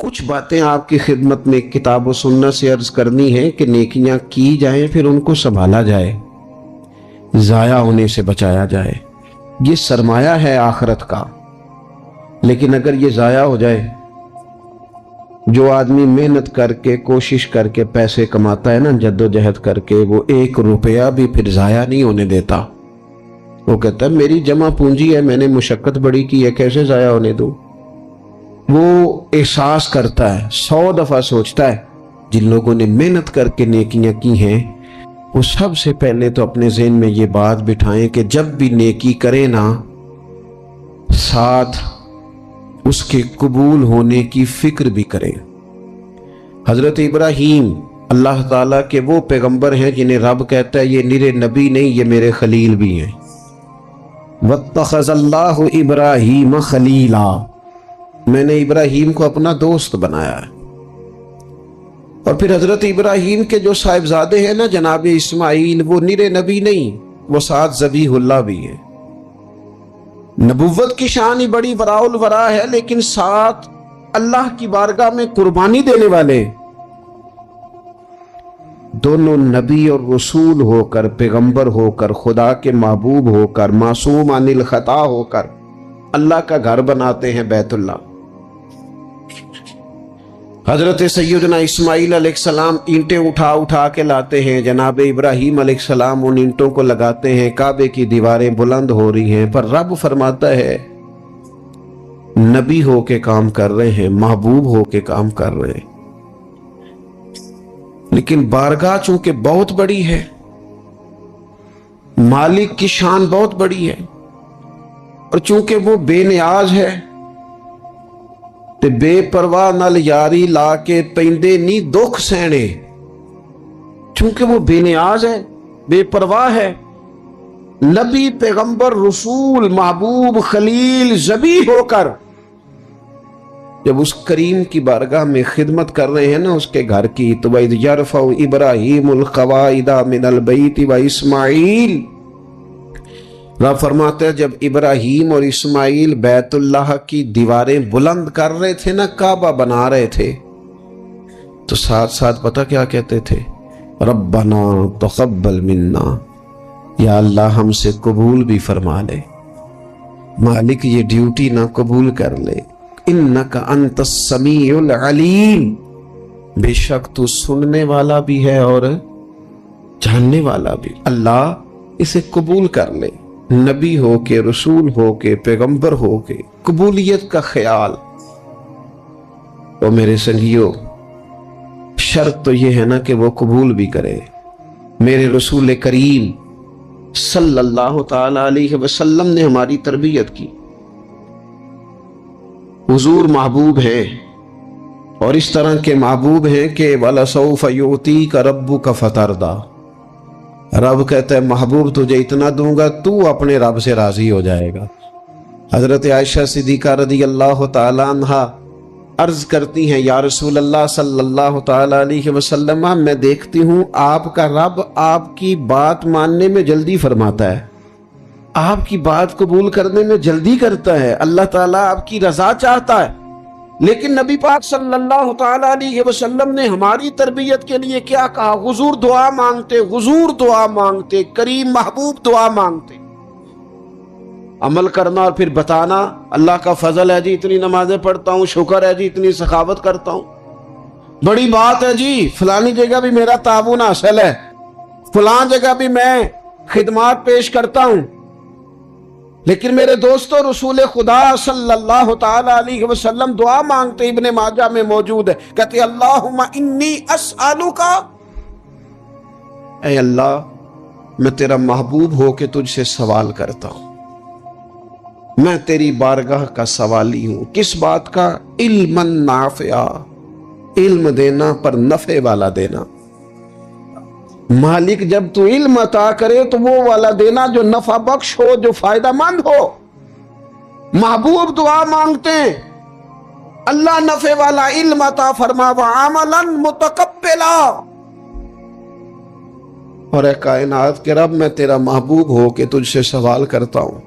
کچھ باتیں آپ کی خدمت میں کتاب و سنت سے عرض کرنی ہے کہ نیکیاں کی جائیں پھر ان کو سنبھالا جائے، ضائع ہونے سے بچایا جائے۔ یہ سرمایہ ہے آخرت کا، لیکن اگر یہ ضائع ہو جائے، جو آدمی محنت کر کے کوشش کر کے پیسے کماتا ہے نا، جد و جہد کر کے، وہ 1 روپیہ بھی پھر ضائع نہیں ہونے دیتا۔ وہ کہتا ہے میری جمع پونجی ہے، میں نے مشقت بڑی کی ہے، کیسے ضائع ہونے دوں؟ وہ احساس کرتا ہے، 100 دفعہ سوچتا ہے۔ جن لوگوں نے محنت کر کے نیکیاں کی ہیں، وہ سب سے پہلے تو اپنے ذہن میں یہ بات بٹھائیں کہ جب بھی نیکی کریں نا، ساتھ اس کے قبول ہونے کی فکر بھی کریں۔ حضرت ابراہیم اللہ تعالیٰ کے وہ پیغمبر ہیں جنہیں رب کہتا ہے یہ نرے نبی نہیں، یہ میرے خلیل بھی ہیں۔ وَاتَّخَذَ اللَّهُ إِبْرَاهِيمَ خَلِيلًا، میں نے ابراہیم کو اپنا دوست بنایا ہے۔ اور پھر حضرت ابراہیم کے جو صاحبزادے ہیں نا جناب اسماعیل، وہ نرے نبی نہیں، وہ ساتھ ذبیح اللہ بھی ہیں۔ نبوت کی شان ہی بڑی وراء الورا ہے، لیکن ساتھ اللہ کی بارگاہ میں قربانی دینے والے دونوں نبی اور رسول ہو کر، پیغمبر ہو کر، خدا کے محبوب ہو کر، معصوم عن الخطا ہو کر اللہ کا گھر بناتے ہیں بیت اللہ۔ حضرت سیدنا اسماعیل علیہ السلام اینٹیں اٹھا اٹھا کے لاتے ہیں، جناب ابراہیم علیہ السلام ان اینٹوں کو لگاتے ہیں، کعبے کی دیواریں بلند ہو رہی ہیں، پر رب فرماتا ہے نبی ہو کے کام کر رہے ہیں، محبوب ہو کے کام کر رہے ہیں، لیکن بارگاہ چونکہ بہت بڑی ہے، مالک کی شان بہت بڑی ہے، اور چونکہ وہ بے نیاز ہے تے بے پرواہ نال یاری لا کے پیندے نہیں دکھ سہنے، چونکہ وہ بے نیاز ہے، بے پرواہ ہے، نبی، پیغمبر، رسول، محبوب، خلیل، ذبیح ہو کر جب اس کریم کی بارگاہ میں خدمت کر رہے ہیں نا اس کے گھر کی، تو وَإِذْ يَرْفَعُ إِبْرَاهِيمُ الْقَوَاعِدَ مِنَ الْبَيْتِ وَإِسْمَاعِيلُ، رب فرماتا ہے جب ابراہیم اور اسماعیل بیت اللہ کی دیواریں بلند کر رہے تھے نا، کعبہ بنا رہے تھے، تو ساتھ ساتھ پتہ کیا کہتے تھے؟ ربنا تقبل منا، یا اللہ ہم سے قبول بھی فرما لے، مالک یہ ڈیوٹی نہ قبول کر لے، انک انت السمیع العلیم، بے شک تو سننے والا بھی ہے اور جاننے والا بھی، اللہ اسے قبول کر لے، نبی ہو کے، رسول ہو کے، پیغمبر ہو کے، قبولیت کا خیال۔ تو میرے سنگیو، شرط تو یہ ہے نا کہ وہ قبول بھی کرے۔ میرے رسول کریم صلی اللہ تعالی علیہ وسلم نے ہماری تربیت کی، حضور محبوب ہیں، اور اس طرح کے محبوب ہیں کہ وَلَسَوْفَ يُعْطِيكَ رَبُّكَ فَتَرْضَىٰ، رب کہتا ہے محبوب تجھے اتنا دوں گا تو اپنے رب سے راضی ہو جائے گا۔ حضرت عائشہ صدیقہ رضی اللہ تعالی عنہا عرض کرتی ہیں یا رسول اللہ صلی اللہ تعالی علیہ وسلم، میں دیکھتی ہوں آپ کا رب آپ کی بات ماننے میں جلدی فرماتا ہے، آپ کی بات قبول کرنے میں جلدی کرتا ہے، اللہ تعالیٰ آپ کی رضا چاہتا ہے، لیکن نبی پاک صلی اللہ تعالی علیہ وسلم نے ہماری تربیت کے لیے کیا کہا؟ حضور دعا مانگتے، حضور دعا مانگتے، کریم محبوب دعا مانگتے، عمل کرنا اور پھر بتانا اللہ کا فضل ہے جی اتنی نمازیں پڑھتا ہوں، شکر ہے جی اتنی سخاوت کرتا ہوں، بڑی بات ہے جی فلانی جگہ بھی میرا تعاون حاصل ہے، فلان جگہ بھی میں خدمات پیش کرتا ہوں، لیکن میرے دوستو رسول خدا صلی اللہ تعالی علیہ وسلم دعا مانگتے، ابن ماجہ میں موجود ہے، کہتے اللہم انی اسألک، اے اللہ میں تیرا محبوب ہو کے تجھ سے سوال کرتا ہوں، میں تیری بارگاہ کا سوالی ہوں، کس بات کا؟ علما نافعا، علم دینا پر نفع والا دینا، مالک جب تو علم عطا کرے تو وہ والا دینا جو نفع بخش ہو، جو فائدہ مند ہو۔ محبوب دعا مانگتے ہیں اللہ نفع والا علم عطا فرما وعملا متقبلا، اور اے کائنات کے رب میں تیرا محبوب ہو کے تجھ سے سوال کرتا ہوں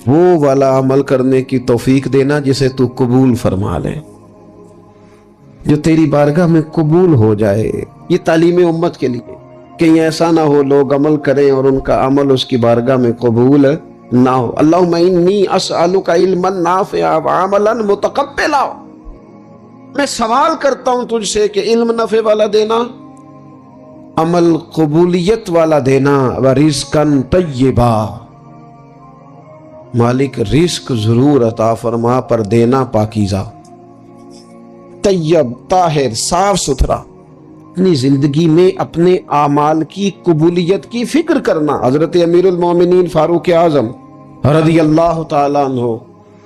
وہ والا عمل کرنے کی توفیق دینا جسے تو قبول فرما لے۔ جو تیری بارگاہ میں قبول ہو جائے. یہ تعلیم امت کے لیے. کہیں ایسا نہ ہو لوگ عمل کریں اور ان کا عمل اس کی بارگاہ میں قبول نہ ہو. اللہم انی اسألک علما نافعا وعملا متقبلا. میں سوال کرتا ہوں تجھ سے کہ علم نفع والا دینا, عمل قبولیت والا دینا, ورزقا طیبا. مالک رزق ضرور عطا فرما پر دینا پاکیزہ, طیب, طاہر, صاف ستھرا. اپنی زندگی میں اپنے اعمال کی قبولیت کی فکر کرنا. حضرت امیر المومنین فاروق اعظم رضی اللہ تعالیٰ عنہ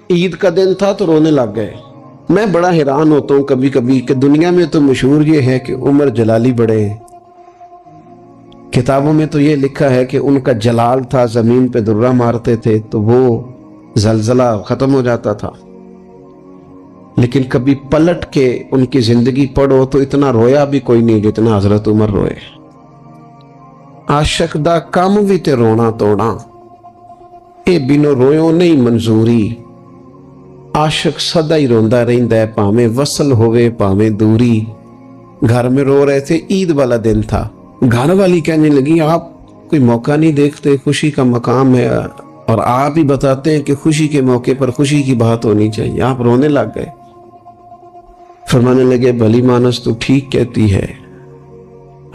عید کا دن تھا تو رونے لگ گئے. میں بڑا حیران ہوتا ہوں کبھی کبھی کہ دنیا میں تو مشہور یہ ہے کہ عمر جلالی بڑے ہیں, کتابوں میں تو یہ لکھا ہے کہ ان کا جلال تھا, زمین پہ درہ مارتے تھے تو وہ زلزلہ ختم ہو جاتا تھا. لیکن کبھی پلٹ کے ان کی زندگی پڑھو تو اتنا رویا بھی کوئی نہیں جتنا حضرت عمر روئے. عاشق دا کام بھی تے رونا توڑا, اے بینو رویوں نہیں منظوری. عاشق سدا ہی روندا رہندا ہے پاویں وصل ہوئے پاویں دوری. گھر میں رو رہے تھے, عید والا دن تھا. گھر والی کہنے لگی آپ کوئی موقع نہیں دیکھتے, خوشی کا مقام ہے اور آپ ہی بتاتے ہیں کہ خوشی کے موقع پر خوشی کی بات ہونی چاہیے. آپ رونے لگ گئے. فرمانے لگے بھلی مانس تو ٹھیک کہتی ہے,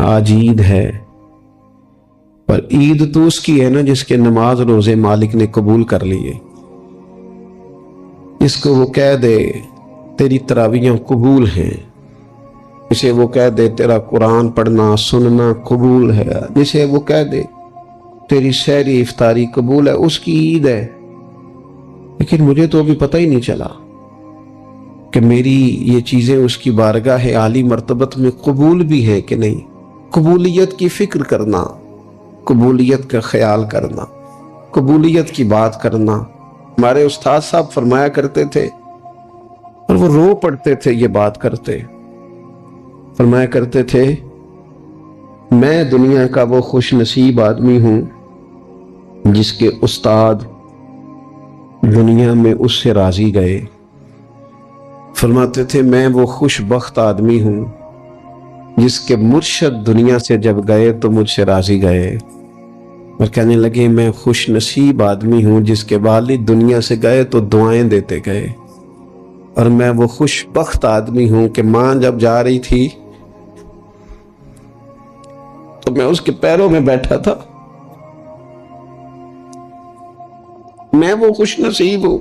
آج عید ہے, پر عید تو اس کی ہے نا جس کے نماز روزے مالک نے قبول کر لیے. جس کو وہ کہہ دے تیری تراویحیں قبول ہیں, جسے وہ کہہ دے تیرا قرآن پڑھنا سننا قبول ہے, جسے وہ کہہ دے تیری سحری افطاری قبول ہے, اس کی عید ہے. لیکن مجھے تو ابھی پتہ ہی نہیں چلا کہ میری یہ چیزیں اس کی بارگاہ عالی مرتبت میں قبول بھی ہے کہ نہیں. قبولیت کی فکر کرنا, قبولیت کا خیال کرنا, قبولیت کی بات کرنا. ہمارے استاد صاحب فرمایا کرتے تھے اور وہ رو پڑتے تھے یہ بات کرتے. فرمایا کرتے تھے میں دنیا کا وہ خوش نصیب آدمی ہوں جس کے استاد دنیا میں اس سے راضی گئے. فرماتے تھے میں وہ خوش بخت آدمی ہوں جس کے مرشد دنیا سے جب گئے تو مجھ سے راضی گئے. اور کہنے لگے میں خوش نصیب آدمی ہوں جس کے والد دنیا سے گئے تو دعائیں دیتے گئے. اور میں وہ خوش بخت آدمی ہوں کہ ماں جب جا رہی تھی تو میں اس کے پیروں میں بیٹھا تھا. میں وہ خوش نصیب ہوں.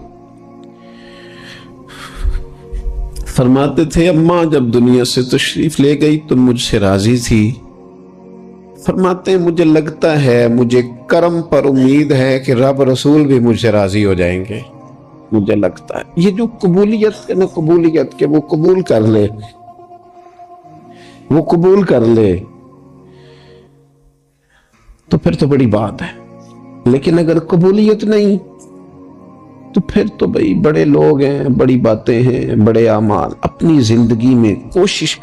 فرماتے تھے اماں جب دنیا سے تشریف لے گئی تو مجھ سے راضی تھی. فرماتے ہیں مجھے لگتا ہے, مجھے کرم پر امید ہے کہ رب رسول بھی مجھ سے راضی ہو جائیں گے. مجھے لگتا ہے یہ جو قبولیت ہے نا, قبولیت کہ وہ قبول کر لے, وہ قبول کر لے تو پھر تو بڑی بات ہے. لیکن اگر قبولیت نہیں تو پھر تو بھئی بڑے لوگ ہیں, بڑی باتیں ہیں, بڑے اعمال. اپنی زندگی میں کوشش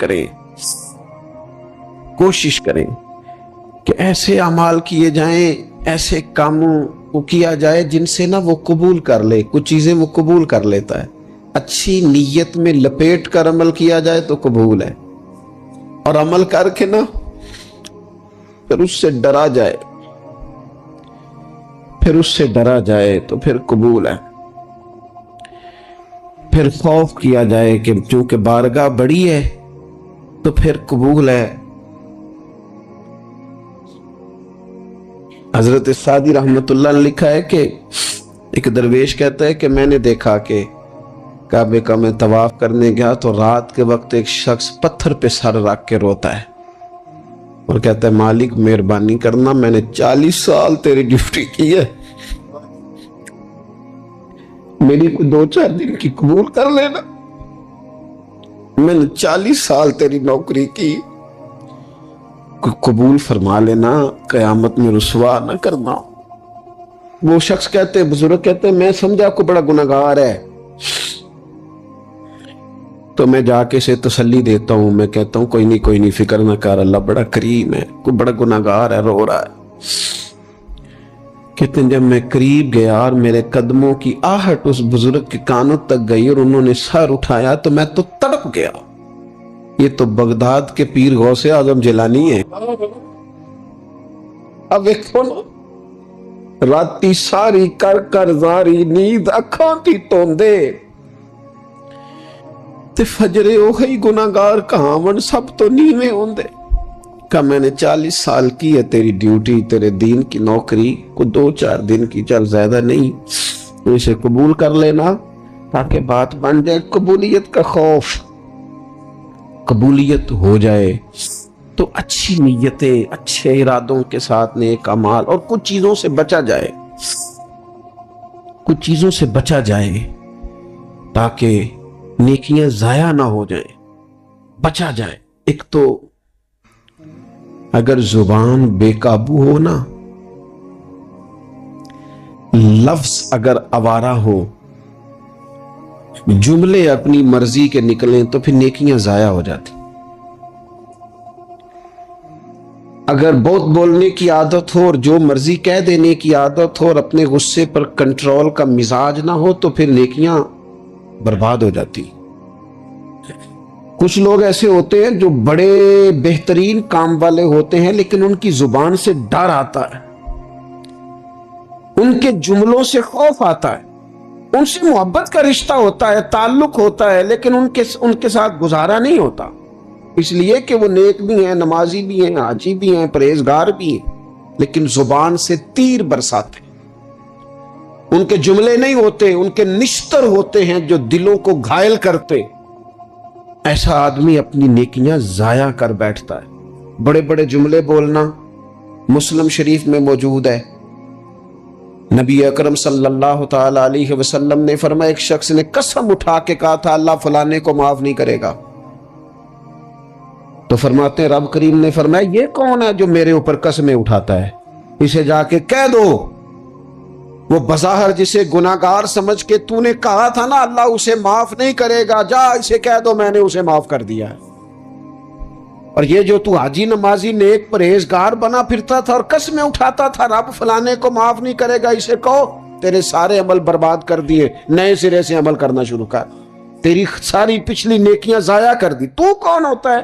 کریں کہ ایسے اعمال کیے جائیں, ایسے کاموں کو کیا جائے جن سے نا وہ قبول کر لے. کچھ چیزیں وہ قبول کر لیتا ہے. اچھی نیت میں لپیٹ کر عمل کیا جائے تو قبول ہے, اور عمل کر کے نا پھر اس سے ڈرا جائے تو پھر قبول ہے. پھر خوف کیا جائے کہ چونکہ بارگاہ بڑی ہے تو پھر قبول ہے. حضرت سعدی رحمت اللہ نے لکھا ہے کہ ایک درویش کہتا ہے کہ میں نے دیکھا کہ کعبے کا میں طواف کرنے گیا تو رات کے وقت ایک شخص پتھر پہ سر رکھ کے روتا ہے اور کہتا ہے مالک مہربانی کرنا, میں نے 40 سال تیری ڈیوٹی کی ہے, میری کوئی 2-4 دن کی قبول کر لینا. میں نے 40 سال تیری نوکری کی, قبول فرما لینا, قیامت میں رسوا نہ کرنا. وہ شخص کہتے, بزرگ کہتے میں سمجھا آپ کو بڑا گناہگار ہے, تو میں جا کے اسے تسلی دیتا ہوں. میں کہتا ہوں کوئی نہیں فکر نہ کر, اللہ بڑا کریم ہے, کوئی بڑا گناہگار ہے, رو رہا ہے. کہتے ہیں جب میں قریب گیا اور میرے قدموں کی آہٹ اس بزرگ کے کانوں تک گئی اور انہوں نے سر اٹھایا تو میں تو تڑپ گیا. یہ تو بغداد کے پیر غوث اعظم جیلانی ہے۔ اب ویکھو نا، راتی ساری کر کر زاری نیند اکھاں دی توندے تے فجرے اوہی گناہگار کہاون سب تو نیویں ہوندے۔ کہ میں نے 40 سال کی ہے تیری ڈیوٹی، تیرے دین کی نوکری، کو 2-4 دن کی، چل زیادہ نہیں، اسے قبول کر لینا تاکہ بات بن جائے۔ قبولیت کا خوف، قبولیت ہو جائے تو اچھی نیتیں، اچھے ارادوں کے ساتھ نیک اعمال، اور کچھ چیزوں سے بچا جائے، کچھ چیزوں سے بچا جائے تاکہ نیکیاں ضائع نہ ہو جائیں، بچا جائے۔ ایک تو اگر زبان بے قابو ہو نا، لفظ اگر آوارہ ہو، جملے اپنی مرضی کے نکلیں تو پھر نیکیاں ضائع ہو جاتی۔ اگر بہت بولنے کی عادت ہو اور جو مرضی کہہ دینے کی عادت ہو اور اپنے غصے پر کنٹرول کا مزاج نہ ہو تو پھر نیکیاں برباد ہو جاتی۔ کچھ لوگ ایسے ہوتے ہیں جو بڑے بہترین کام والے ہوتے ہیں لیکن ان کی زبان سے ڈر آتا ہے، ان کے جملوں سے خوف آتا ہے، ان سے محبت کا رشتہ ہوتا ہے، تعلق ہوتا ہے، لیکن ان کے ساتھ گزارا نہیں ہوتا، اس لیے کہ وہ نیک بھی ہیں، نمازی بھی ہیں، حاجی بھی ہیں، پرہیزگار بھی ہیں، لیکن زبان سے تیر برساتے، ان کے جملے نہیں ہوتے، ان کے نشتر ہوتے ہیں جو دلوں کو گھائل کرتے۔ ایسا آدمی اپنی نیکیاں ضائع کر بیٹھتا ہے۔ بڑے بڑے جملے بولنا مسلم شریف میں موجود ہے۔ نبی اکرم صلی اللہ تعالی علیہ وسلم نے فرمایا، ایک شخص نے قسم اٹھا کے کہا تھا اللہ فلانے کو معاف نہیں کرے گا، تو فرماتے ہیں رب کریم نے فرمایا یہ کون ہے جو میرے اوپر قسمیں اٹھاتا ہے، اسے جا کے کہہ دو۔ وہ بظاہر جسے گناہگار سمجھ کے تو نے کہا تھا نا اللہ اسے معاف نہیں کرے گا، جا اسے کہہ دو میں نے اسے معاف کر دیا ہے۔ اور یہ جو تو حاجی نمازی نیک پرہیزگار بنا پھرتا تھا اور قسمیں اٹھاتا تھا رب فلانے کو معاف نہیں کرے گا، اسے کہو تیرے سارے عمل برباد کر دیے، نئے سرے سے عمل کرنا شروع کر، تیری ساری پچھلی نیکیاں ضائع کر دی۔ تو کون ہوتا ہے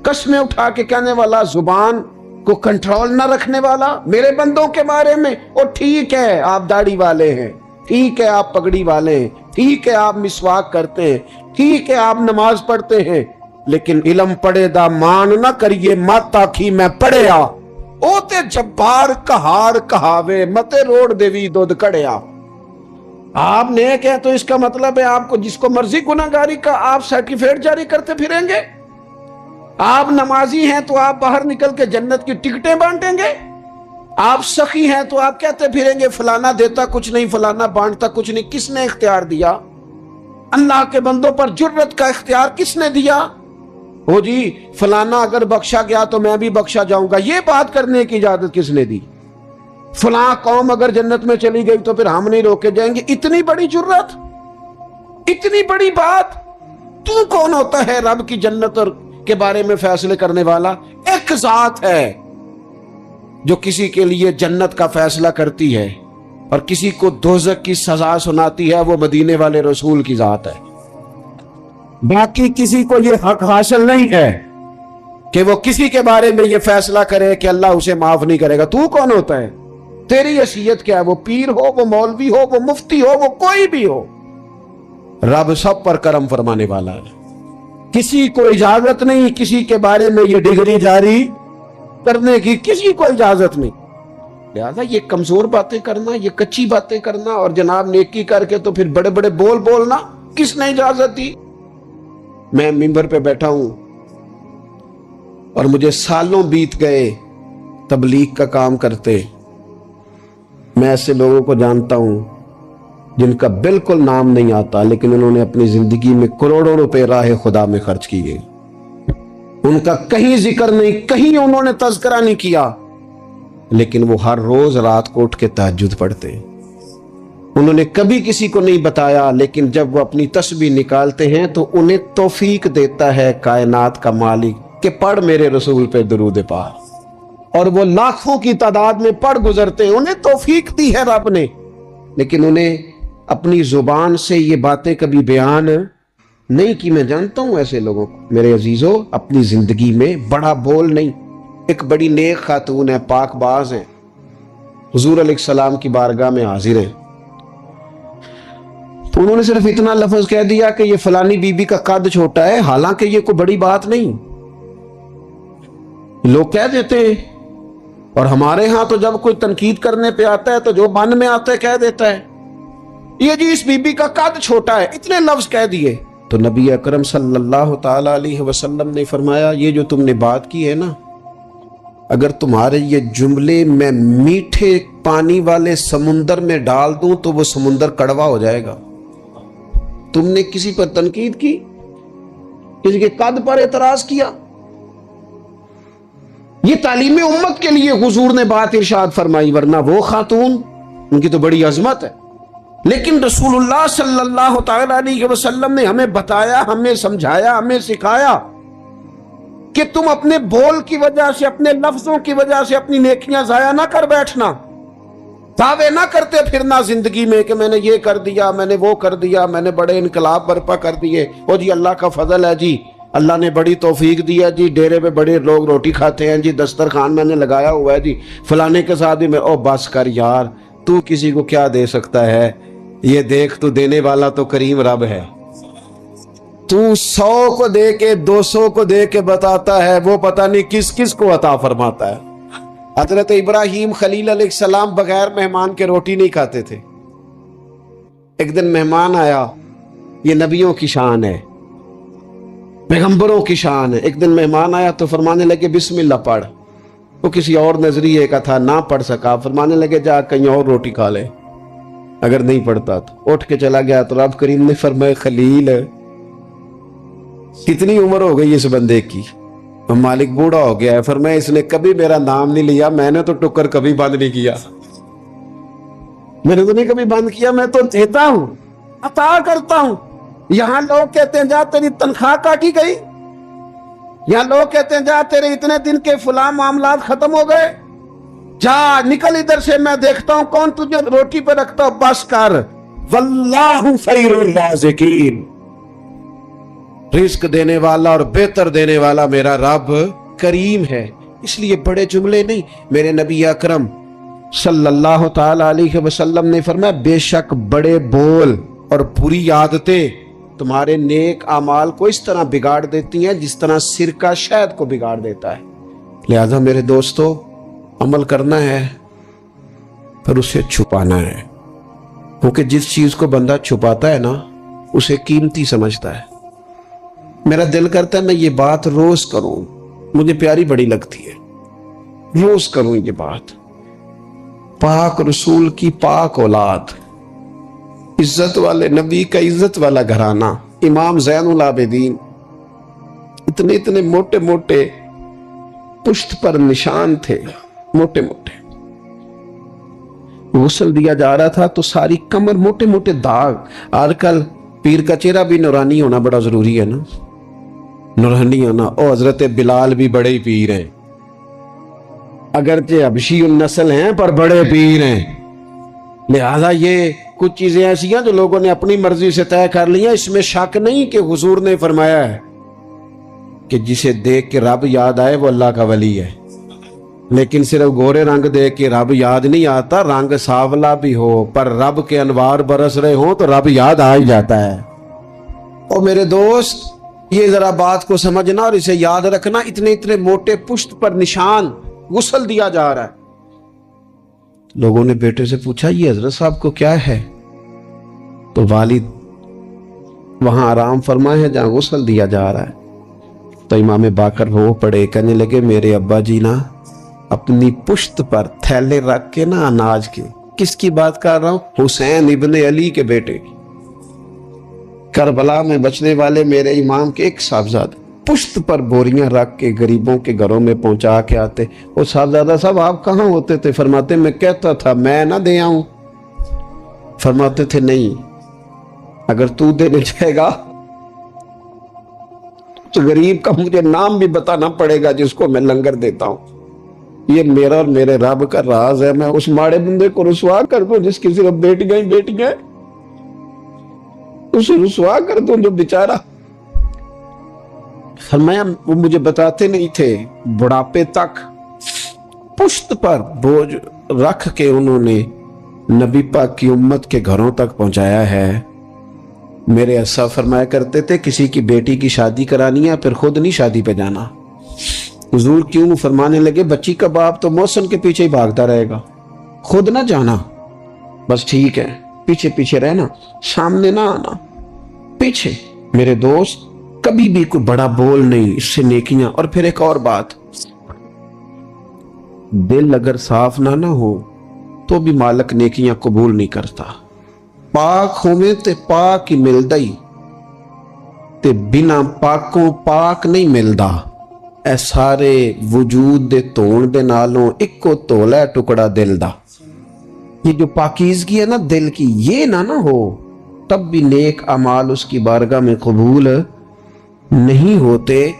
قسمیں اٹھا کے کہنے والا، زبان کو کنٹرول نہ رکھنے والا میرے بندوں کے بارے میں؟ اور ٹھیک ہے آپ داڑھی والے ہیں، ٹھیک ہے آپ پگڑی والے ہیں، ٹھیک ہے آپ مسواک کرتے ہیں، ٹھیک ہے آپ نماز پڑھتے ہیں، لیکن علم پڑھے دا مان نہ کریے مت آکھی میں پڑھیا، او تے جبار کہار کہاوے متے روڑ دیوی دودھ کڑیا۔ آپ نیک ہیں تو اس کا مطلب ہے آپ کو جس کو مرضی گناہگاری کا آپ سرٹیفکیٹ جاری کرتے پھریں گے؟ آپ نمازی ہیں تو آپ باہر نکل کے جنت کی ٹکٹیں بانٹیں گے؟ آپ سخی ہیں تو آپ کہتے پھریں گے فلانا دیتا کچھ نہیں، فلانا بانٹتا کچھ نہیں؟ کس نے اختیار دیا؟ اللہ کے بندوں پر جرت کا اختیار کس نے دیا؟ ہو جی فلانا اگر بخشا گیا تو میں بھی بخشا جاؤں گا، یہ بات کرنے کی اجازت کس نے دی؟ فلاں قوم اگر جنت میں چلی گئی تو پھر ہم نہیں روکے جائیں گے؟ اتنی بڑی جرت، اتنی بڑی بات! تو کون ہوتا ہے رب کی جنت اور کے بارے میں فیصلے کرنے والا؟ ایک ذات ہے جو کسی کے لیے جنت کا فیصلہ کرتی ہے اور کسی کو دوزخ کی سزا سناتی ہے، وہ مدینے والے رسول کی ذات ہے۔ باقی کسی کو یہ حق حاصل نہیں ہے کہ وہ کسی کے بارے میں یہ فیصلہ کرے کہ اللہ اسے معاف نہیں کرے گا۔ تو کون ہوتا ہے؟ تیری حیثیت کیا ہے؟ وہ پیر ہو، وہ مولوی ہو، وہ مفتی ہو، وہ کوئی بھی ہو، رب سب پر کرم فرمانے والا ہے۔ کسی کو اجازت نہیں کسی کے بارے میں یہ ڈگری جاری کرنے کی، کسی کو اجازت نہیں۔ لہذا یہ کمزور باتیں کرنا، یہ کچی باتیں کرنا اور جناب نیکی کر کے تو پھر بڑے بڑے بول بولنا کس نے اجازت دی؟ میں منبر پہ بیٹھا ہوں اور مجھے سالوں بیت گئے تبلیغ کا کام کرتے، میں ایسے لوگوں کو جانتا ہوں جن کا بالکل نام نہیں آتا لیکن انہوں نے اپنی زندگی میں کروڑوں روپے راہ خدا میں خرچ کیے، ان کا کہیں ذکر نہیں، کہیں انہوں نے تذکرہ نہیں کیا، لیکن وہ ہر روز رات کو اٹھ کے تہجد پڑھتے، انہوں نے کبھی کسی کو نہیں بتایا، لیکن جب وہ اپنی تسبیح نکالتے ہیں تو انہیں توفیق دیتا ہے کائنات کا مالک کہ پڑھ میرے رسول پہ درود پاک، اور وہ لاکھوں کی تعداد میں پڑھ گزرتے ہیں، انہیں توفیق دی ہے رب نے، لیکن انہیں اپنی زبان سے یہ باتیں کبھی بیان نہیں کی. میں جانتا ہوں ایسے لوگوں کو. میرے عزیزوں، اپنی زندگی میں بڑا بول نہیں. ایک بڑی نیک خاتون ہے، پاک باز ہیں، حضور علیہ السلام کی بارگاہ میں حاضر ہیں. تو انہوں نے صرف اتنا لفظ کہہ دیا کہ یہ فلانی بی بی کا قد چھوٹا ہے، حالانکہ یہ کوئی بڑی بات نہیں. لوگ کہہ دیتے ہیں. اور ہمارے ہاں تو جب کوئی تنقید کرنے پہ آتا ہے تو جو من میں آتا ہے کہہ دیتا ہے، یہ جی اس بی بی کا قد چھوٹا ہے، اتنے لفظ کہہ دیے. تو نبی اکرم صلی اللہ تعالی علیہ وسلم نے فرمایا، یہ جو تم نے بات کی ہے نا، اگر تمہارے یہ جملے میں میٹھے پانی والے سمندر میں ڈال دوں تو وہ سمندر کڑوا ہو جائے گا. تم نے کسی پر تنقید کی، کسی کے قد پر اعتراض کیا. یہ تعلیم امت کے لیے حضور نے بات ارشاد فرمائی، ورنہ وہ خاتون، ان کی تو بڑی عظمت ہے. لیکن رسول اللہ صلی اللہ تعالی علیہ وسلم نے ہمیں بتایا، ہمیں سمجھایا، ہمیں سکھایا کہ تم اپنے بول کی وجہ سے، اپنے لفظوں کی وجہ سے اپنی نیکیاں ضائع نہ کر بیٹھنا. دعوے نہ کرتے پھرنا زندگی میں کہ میں نے یہ کر دیا، میں نے وہ کر دیا، میں نے بڑے انقلاب برپا کر دیے. او جی اللہ کا فضل ہے جی، اللہ نے بڑی توفیق دیا جی، ڈیرے پہ بڑے لوگ روٹی کھاتے ہیں جی، دسترخوان میں نے لگایا ہوا ہے جی، فلانے کے ساتھ بھی میں. او بس کر یار، تو کسی کو کیا دے سکتا ہے؟ یہ دیکھ، تو دینے والا تو کریم رب ہے. تو 100 کو دے کے 200 کو دے کے بتاتا ہے، وہ پتہ نہیں کس کس کو عطا فرماتا ہے. حضرت ابراہیم خلیل علیہ السلام بغیر مہمان کے روٹی نہیں کھاتے تھے. ایک دن مہمان آیا، یہ نبیوں کی شان ہے، پیغمبروں کی شان ہے. ایک دن مہمان آیا تو فرمانے لگے بسم اللہ پڑھ. وہ کسی اور نظریے کا تھا، نہ پڑھ سکا. فرمانے لگے جا کہیں اور روٹی کھا لے. اگر نہیں پڑھتا تو اٹھ کے چلا گیا. تو رب کریم نے فرمایا خلیل کتنی عمر ہو گئی اس بندے کی؟ مالک بوڑھا ہو گیا ہے. فرمایا اس نے کبھی میرا نام نہیں لیا، میں نے تو ٹکر کبھی بند نہیں کیا. میں نے تو نہیں کبھی بند کیا، میں تو دیتا ہوں، عطا کرتا ہوں. یہاں لوگ کہتے ہیں جا تیری تنخواہ کاٹی گئی، یہاں لوگ کہتے ہیں جا تیرے اتنے دن کے فلاں معاملات ختم ہو گئے، جا نکل ادھر سے، میں دیکھتا ہوں کون تجھے روٹی پہ رکھتا. بس کر، واللہ خیر الرازقین، رزق دینے والا اور بہتر دینے والا میرا رب کریم ہے. اس لیے بڑے جملے نہیں. میرے نبی اکرم صلی اللہ تعالی علیہ وسلم نے فرمایا بے شک بڑے بول اور بری عادتیں تمہارے نیک اعمال کو اس طرح بگاڑ دیتی ہیں جس طرح سرکہ شہد کو بگاڑ دیتا ہے. لہذا میرے دوستو، عمل کرنا ہے پھر اسے چھپانا ہے، کیونکہ جس چیز کو بندہ چھپاتا ہے نا اسے قیمتی سمجھتا ہے. میرا دل کرتا ہے میں یہ بات روز کروں، مجھے پیاری بڑی لگتی ہے، روز کروں یہ بات. پاک رسول کی پاک اولاد، عزت والے نبی کا عزت والا گھرانہ، امام زین العابدین، اتنے اتنے موٹے موٹے پشت پر نشان تھے، موٹے موٹے. غسل دیا جا رہا تھا تو ساری کمر موٹے موٹے داغ. آج کل پیر کا چہرہ بھی نورانی ہونا بڑا ضروری ہے نا، نورانی ہونا. او حضرت بلال بھی بڑے پیر ہیں، اگرچہ حبشی النسل ہیں پر بڑے پیر ہیں. لہذا یہ کچھ چیزیں ایسی ہیں جو لوگوں نے اپنی مرضی سے طے کر لی ہیں. اس میں شک نہیں کہ حضور نے فرمایا ہے کہ جسے دیکھ کے رب یاد آئے وہ اللہ کا ولی ہے. لیکن صرف گورے رنگ دیکھ کے رب یاد نہیں آتا، رنگ سانولا بھی ہو پر رب کے انوار برس رہے ہوں تو رب یاد آ ہی جاتا ہے. اور میرے دوست، یہ ذرا بات کو سمجھنا اور اسے یاد رکھنا. اتنے اتنے موٹے پشت پر نشان، غسل دیا جا رہا ہے. لوگوں نے بیٹے سے پوچھا یہ حضرت صاحب کو کیا ہے؟ تو والد وہاں آرام فرمائے ہیں جہاں غسل دیا جا رہا ہے. تو امام باقر وہ پڑے، کہنے لگے میرے ابا جی نا اپنی پشت پر تھیلے رکھ کے نا اناج کے. کس کی بات کر رہا ہوں؟ حسین ابن علی کے بیٹے، کربلا میں بچنے والے میرے امام کے ایک صاحبزادے پشت پر بوریاں رکھ کے غریبوں کے گھروں میں پہنچا کے آتے. وہ صاحبزادہ صاحب آپ کہاں ہوتے تھے؟ فرماتے میں کہتا تھا میں نہ دے آؤں. فرماتے تھے نہیں، اگر تو دینے جائے گا تو غریب کا مجھے نام بھی بتانا پڑے گا جس کو میں لنگر دیتا ہوں. یہ میرا اور میرے رب کا راز ہے. میں اس ماڑے بندے کو رسوا کر دوں جس کی صرف بیٹیاں ہی بیٹیاں، اسے رسوا کر دوں جو بیچارہ فرمایا وہ مجھے بتاتے نہیں تھے، بڑھاپے تک پشت پر بوجھ رکھ کے انہوں نے نبی پاک کی امت کے گھروں تک پہنچایا ہے۔ میرے اسا فرمایا کرتے تھے کسی کی بیٹی کی شادی کرانی ہے پھر خود نہیں شادی پہ جانا۔ حضور کیوں؟ فرمانے لگے بچی کا باپ تو محسن کے پیچھے ہی بھاگتا رہے گا، خود نہ جانا، بس ٹھیک ہے پیچھے پیچھے رہنا، سامنے نہ آنا، پیچھے۔ میرے دوست کبھی بھی کوئی بڑا بول نہیں، اس سے نیکیاں۔ اور پھر ایک اور بات، دل اگر صاف نہ ہو تو بھی مالک نیکیاں قبول نہیں کرتا۔ پاک ہوئے تے پاک ہی ملدا ہی تے بنا پاکوں پاک نہیں ملدا۔ اے سارے وجود دے تون دے نالوں اکو تولا ہے ٹکڑا دل دا۔ یہ جو پاکیزگی ہے نا دل کی، یہ نہ ہو تب بھی نیک اعمال اس کی بارگاہ میں قبول نہیں ہوتے۔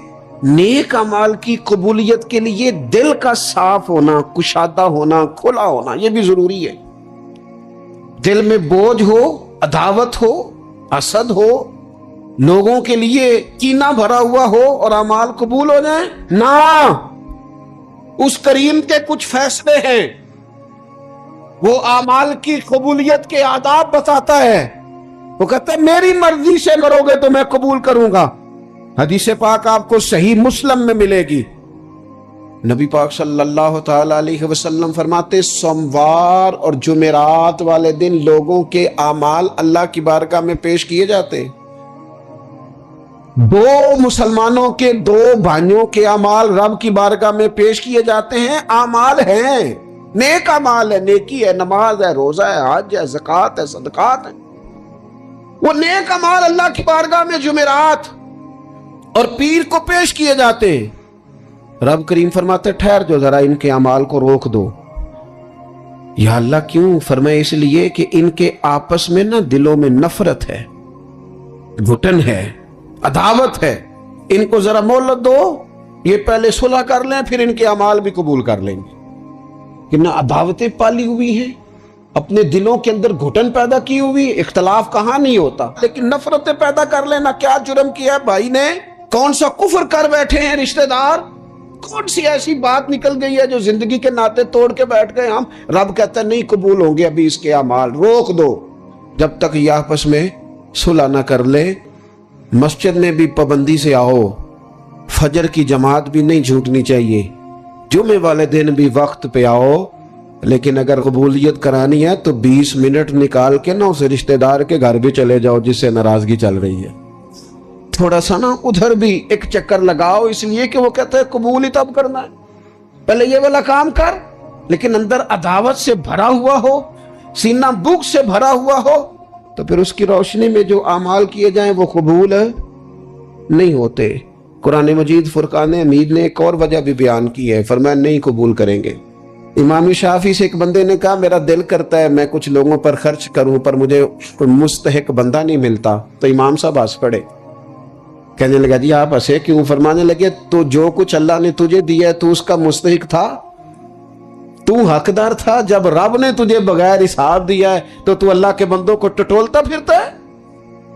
نیک اعمال کی قبولیت کے لیے دل کا صاف ہونا، کشادہ ہونا، کھلا ہونا یہ بھی ضروری ہے۔ دل میں بوجھ ہو، عداوت ہو، حسد ہو، لوگوں کے لیے کینہ بھرا ہوا ہو اور اعمال قبول ہو جائیں نہ۔ اس کریم کے کچھ فیصلے ہیں، وہ اعمال کی قبولیت کے آداب بتاتا ہے۔ وہ کہتا ہے میری مرضی سے کرو گے تو میں قبول کروں گا۔ حدیث پاک آپ کو صحیح مسلم میں ملے گی۔ نبی پاک صلی اللہ تعالی علیہ وسلم فرماتے سوموار اور جمعرات والے دن لوگوں کے اعمال اللہ کی بارگاہ میں پیش کیے جاتے۔ دو مسلمانوں کے، دو بھائیوں کے اعمال رب کی بارگاہ میں پیش کیے جاتے ہیں۔ اعمال ہیں، نیک اعمال ہے، نیکی ہے، نماز ہے، روزہ ہے، حج ہے، زکوٰۃ ہے، صدقات ہے۔ وہ نیک اعمال اللہ کی بارگاہ میں جمعرات اور پیر کو پیش کیے جاتے ہیں۔ رب کریم فرماتے ٹھہر جو ذرا ان کے اعمال کو روک دو۔ یا اللہ کیوں؟ فرمائے اس لیے کہ ان کے آپس میں نا دلوں میں نفرت ہے، گھٹن ہے، عداوت ہے، ان کو ذرا مہلت دو، یہ پہلے صلح کر لیں پھر ان کے اعمال بھی قبول کر لیں گے۔ کہ نہ عداوتیں پالی ہوئی ہیں، اپنے دلوں کے اندر گھٹن پیدا کی ہوئی، اختلاف کہاں نہیں ہوتا، لیکن نفرتیں پیدا کر لینا۔ کیا جرم کیا ہے بھائی نے؟ کون سا کفر کر بیٹھے ہیں رشتہ دار؟ کون سی ایسی بات نکل گئی ہے جو زندگی کے ناطے توڑ کے بیٹھ گئے ہم؟ رب کہتا ہے نہیں قبول ہوں گے ابھی اس کے اعمال، روک دو جب تک یہ آپس میں صلح نہ کر لے۔ مسجد میں بھی پابندی سے آؤ، فجر کی جماعت بھی نہیں چھوٹنی چاہیے، جمعے والے دن بھی وقت پہ آؤ، لیکن اگر قبولیت کرانی ہے تو 20 منٹ نکال کے نا اسے رشتہ دار کے گھر بھی چلے جاؤ جس سے ناراضگی چل رہی ہے، تھوڑا سا نا ادھر بھی ایک چکر لگاؤ، اس لیے کہ وہ کہتے ہیں قبول ہی تب کرنا ہے، پہلے یہ والا کام کر، لیکن اندر عداوت سے بھرا ہوا ہو، سینہ بغض سے بھرا ہوا ہو تو پھر اس کی روشنی میں جو اعمال کیے جائیں وہ قبول نہیں ہوتے۔ قرآن مجید فرقان حمید نے ایک اور وجہ بھی بیان کی ہے، فرمایا نہیں قبول کریں گے۔ امام شافعی سے ایک بندے نے کہا میرا دل کرتا ہے میں کچھ لوگوں پر خرچ کروں پر مجھے کوئی مستحق بندہ نہیں ملتا، تو امام صاحب ہنس پڑے، کہنے لگا جی آپ ہنسے کیوں؟ فرمانے لگے تو جو کچھ اللہ نے تجھے دیا ہے تو اس کا مستحق تھا، تو حقدار تھا، جب رب نے تجھے بغیر حساب دیا ہے تو اللہ کے بندوں کو ٹٹولتا پھرتا ہے،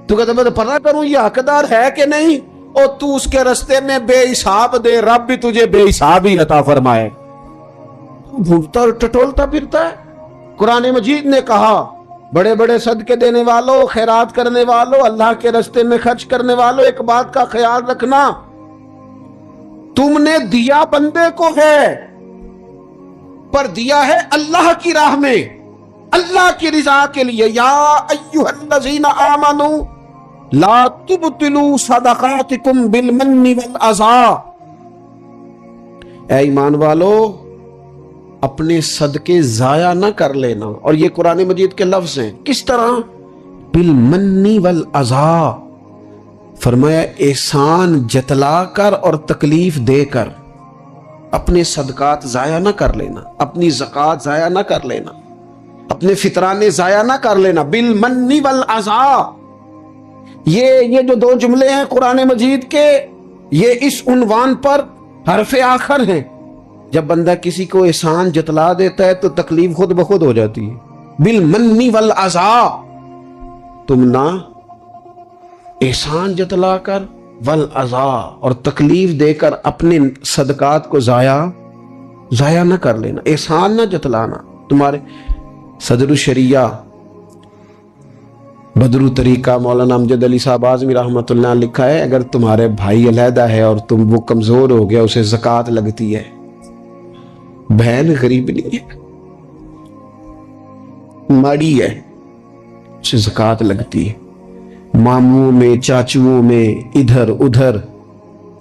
تو کہتا میں پتہ کروں یہ حقدار ہے کہ نہیں، اور تو اس کے رستے میں بے حساب دے، رب بھی تجھے بے حساب ہی عطا فرمائے، بھولتا اور ٹٹولتا پھرتا ہے۔ قرآن مجید نے کہا بڑے بڑے صدقے دینے والوں، خیرات کرنے والوں، اللہ کے رستے میں خرچ کرنے والوں، ایک بات کا خیال رکھنا، تم نے دیا بندے کو ہے پر دیا ہے اللہ کی راہ میں، اللہ کی رضا کے لیے۔ یا ایھا الذین آمنوا لا تبطلوا صدقاتکم بالمن والعذا، اے ایمان والو اپنے صدقے ضائع نہ کر لینا۔ اور یہ قرآن مجید کے لفظ ہیں، کس طرح؟ بالمن والعذا، فرمایا احسان جتلا کر اور تکلیف دے کر، اپنے صدقات ضائع نہ کر لینا، اپنی زکوٰۃ ضائع نہ کر لینا، اپنے فطرانے ضائع نہ کر لینا۔ بالمن والعذا، یہ جو دو جملے ہیں قرآن مجید کے، یہ اس عنوان پر حرف آخر ہیں۔ جب بندہ کسی کو احسان جتلا دیتا ہے تو تکلیف خود بخود ہو جاتی ہے۔ بالمن والعذا، تم نہ احسان جتلا کر والعزا، اور تکلیف دے کر اپنے صدقات کو ضائع نہ کر لینا، احسان نہ جتلانا۔ تمہارے صدر الشریعہ بدر طریقہ مولانا امجد علی صاحب اعظمی رحمۃ اللہ نے لکھا ہے، اگر تمہارے بھائی علیحدہ ہے اور وہ کمزور ہو گیا، اسے زکوٰۃ لگتی ہے، بہن غریب نہیں ہے، ماڑی ہے، اسے زکوٰۃ لگتی ہے۔ ماموں میں، چاچوؤں میں، ادھر ادھر،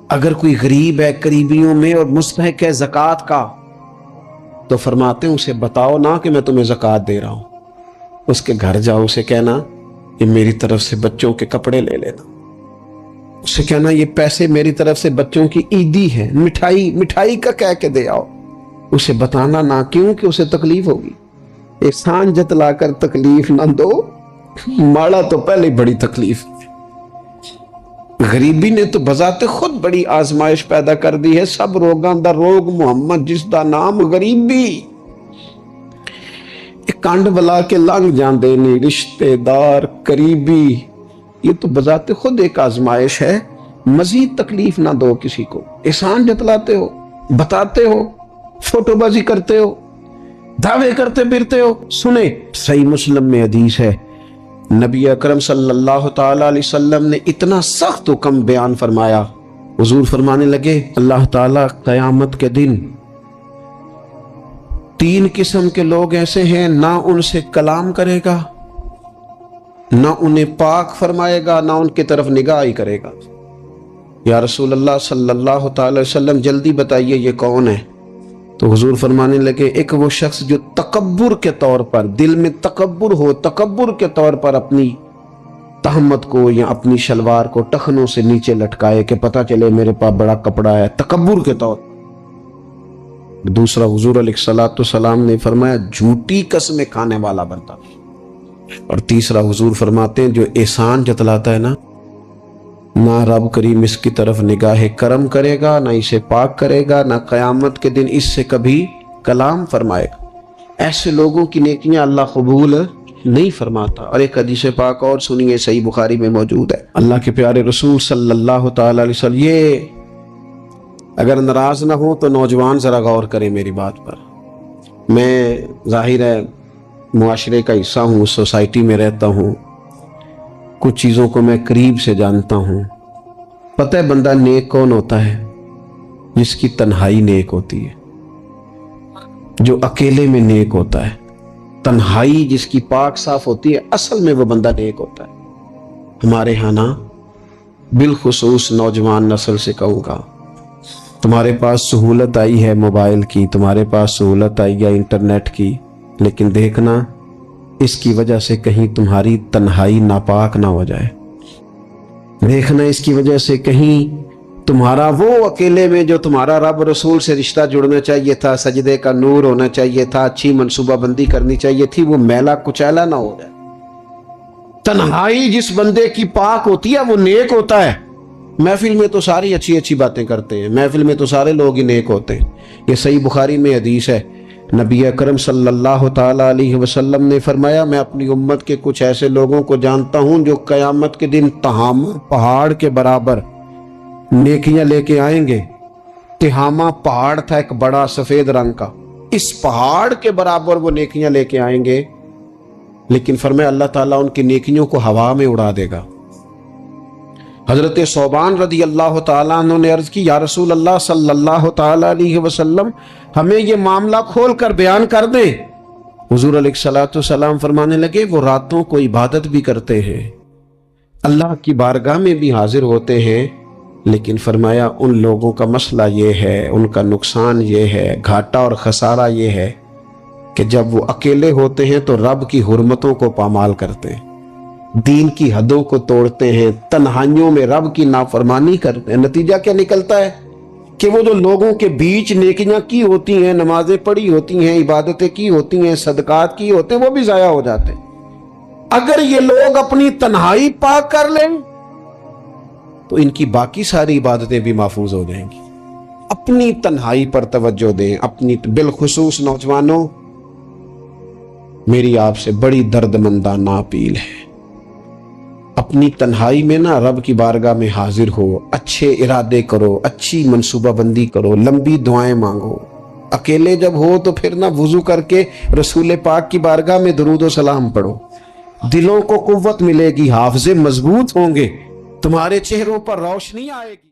اگر کوئی غریب ہے قریبیوں میں اور مستحق ہے زکوٰۃ کا، تو فرماتے ہیں اسے بتاؤ نہ کہ میں تمہیں زکوٰۃ دے رہا ہوں، اس کے گھر جاؤ، اسے کہنا یہ میری طرف سے بچوں کے کپڑے لے لینا، اسے کہنا یہ پیسے میری طرف سے بچوں کی عیدی ہے، مٹھائی کا کہہ کے دے آؤ، اسے بتانا نہ، کیوں کہ اسے تکلیف ہوگی۔ احسان جتلا کر تکلیف نہ دو، ماڑا تو پہلے بڑی تکلیف، غریبی نے تو بذات خود بڑی آزمائش پیدا کر دی ہے۔ سب روگاں دا روگ محمد جس دا نام غریبی، کنڈ بلا کے لنگ جاندے نے رشتے دار قریبی، یہ تو بذات خود ایک آزمائش ہے۔ مزید تکلیف نہ دو کسی کو، احسان جتلاتے ہو، بتاتے ہو، فوٹو بازی کرتے ہو، دعوے کرتے پھرتے ہو۔ سنیں صحیح مسلم میں حدیث ہے، نبی اکرم صلی اللہ تعالی علیہ وسلم نے اتنا سخت حکم بیان فرمایا، حضور فرمانے لگے اللہ تعالیٰ قیامت کے دن 3 قسم کے لوگ ایسے ہیں، نہ ان سے کلام کرے گا، نہ انہیں پاک فرمائے گا، نہ ان کی طرف نگاہ ہی کرے گا۔ یا رسول اللہ صلی اللہ تعالی وسلم جلدی بتائیے یہ کون ہے؟ تو حضور فرمانے لگے ایک وہ شخص جو تکبر کے طور پر، دل میں تکبر ہو، تکبر کے طور پر اپنی تہمت کو یا اپنی شلوار کو ٹخنوں سے نیچے لٹکائے کہ پتہ چلے میرے پاس بڑا کپڑا ہے، تکبر کے طور۔ دوسرا حضور علیہ الصلوۃ والسلام نے فرمایا جھوٹی قسمیں کھانے والا بنتا۔ اور تیسرا حضور فرماتے ہیں جو احسان جتلاتا ہے نا، نہ رب کریم اس کی طرف نگاہ کرم کرے گا، نہ اسے پاک کرے گا، نہ قیامت کے دن اس سے کبھی کلام فرمائے گا، ایسے لوگوں کی نیکیاں اللہ قبول نہیں فرماتا۔ اور ایک حدیث پاک اور سنیے، صحیح بخاری میں موجود ہے، اللہ کے پیارے رسول صلی اللہ تعالی علیہ وسلم، یہ اگر ناراض نہ ہو تو نوجوان ذرا غور کریں میری بات پر، میں ظاہر ہے معاشرے کا حصہ ہوں، سوسائٹی میں رہتا ہوں، کچھ چیزوں کو میں قریب سے جانتا ہوں۔ پتہ ہے بندہ نیک کون ہوتا ہے؟ جس کی تنہائی نیک ہوتی ہے، جو اکیلے میں نیک ہوتا ہے، تنہائی جس کی پاک صاف ہوتی ہے، اصل میں وہ بندہ نیک ہوتا ہے۔ ہمارے ہاں نا بالخصوص نوجوان نسل سے کہوں گا، تمہارے پاس سہولت آئی ہے موبائل کی، تمہارے پاس سہولت آئی ہے انٹرنیٹ کی، لیکن دیکھنا اس کی وجہ سے کہیں تمہاری تنہائی ناپاک نہ ہو جائے، دیکھنا اس کی وجہ سے کہیں تمہارا وہ اکیلے میں جو تمہارا رب رسول سے رشتہ جڑنا چاہیے تھا، سجدے کا نور ہونا چاہیے تھا، اچھی منصوبہ بندی کرنی چاہیے تھی، وہ میلا کچیلا نہ ہو جائے۔ تنہائی جس بندے کی پاک ہوتی ہے وہ نیک ہوتا ہے۔ محفل میں تو ساری اچھی باتیں کرتے ہیں، محفل میں تو سارے لوگ ہی نیک ہوتے ہیں۔ یہ صحیح بخاری میں حدیث ہے، نبی اکرم صلی اللہ تعالی علیہ وسلم نے فرمایا میں اپنی امت کے کچھ ایسے لوگوں کو جانتا ہوں جو قیامت کے دن تہامہ پہاڑ کے برابر نیکیاں لے کے آئیں گے۔ تہامہ پہاڑ تھا ایک بڑا سفید رنگ کا، اس پہاڑ کے برابر وہ نیکیاں لے کے آئیں گے، لیکن فرمایا اللہ تعالیٰ ان کی نیکیوں کو ہوا میں اڑا دے گا۔ حضرت ثوبان رضی اللہ تعالیٰ عنہ نے عرض کی یا رسول اللہ صلی اللہ تعالیٰ علیہ وسلم ہمیں یہ معاملہ کھول کر بیان کر دیں۔ حضور علیہ الصلوۃ والسلام فرمانے لگے وہ راتوں کو عبادت بھی کرتے ہیں، اللہ کی بارگاہ میں بھی حاضر ہوتے ہیں، لیکن فرمایا ان لوگوں کا مسئلہ یہ ہے، ان کا نقصان یہ ہے، گھاٹا اور خسارہ یہ ہے کہ جب وہ اکیلے ہوتے ہیں تو رب کی حرمتوں کو پامال کرتے ہیں، دین کی حدوں کو توڑتے ہیں، تنہائیوں میں رب کی نافرمانی کرتے ہیں۔ نتیجہ کیا نکلتا ہے کہ وہ جو لوگوں کے بیچ نیکیاں کی ہوتی ہیں، نمازیں پڑھی ہوتی ہیں، عبادتیں کی ہوتی ہیں، صدقات کی ہوتے ہیں، وہ بھی ضائع ہو جاتے ہیں۔ اگر یہ لوگ اپنی تنہائی پاک کر لیں تو ان کی باقی ساری عبادتیں بھی محفوظ ہو جائیں گی۔ اپنی تنہائی پر توجہ دیں، اپنی بالخصوص نوجوانوں، میری آپ سے بڑی دردمندانہ اپیل ہے، اپنی تنہائی میں نا رب کی بارگاہ میں حاضر ہو، اچھے ارادے کرو، اچھی منصوبہ بندی کرو، لمبی دعائیں مانگو۔ اکیلے جب ہو تو پھر نا وضو کر کے رسول پاک کی بارگاہ میں درود و سلام پڑھو، دلوں کو قوت ملے گی، حافظے مضبوط ہوں گے، تمہارے چہروں پر روشنی آئے گی۔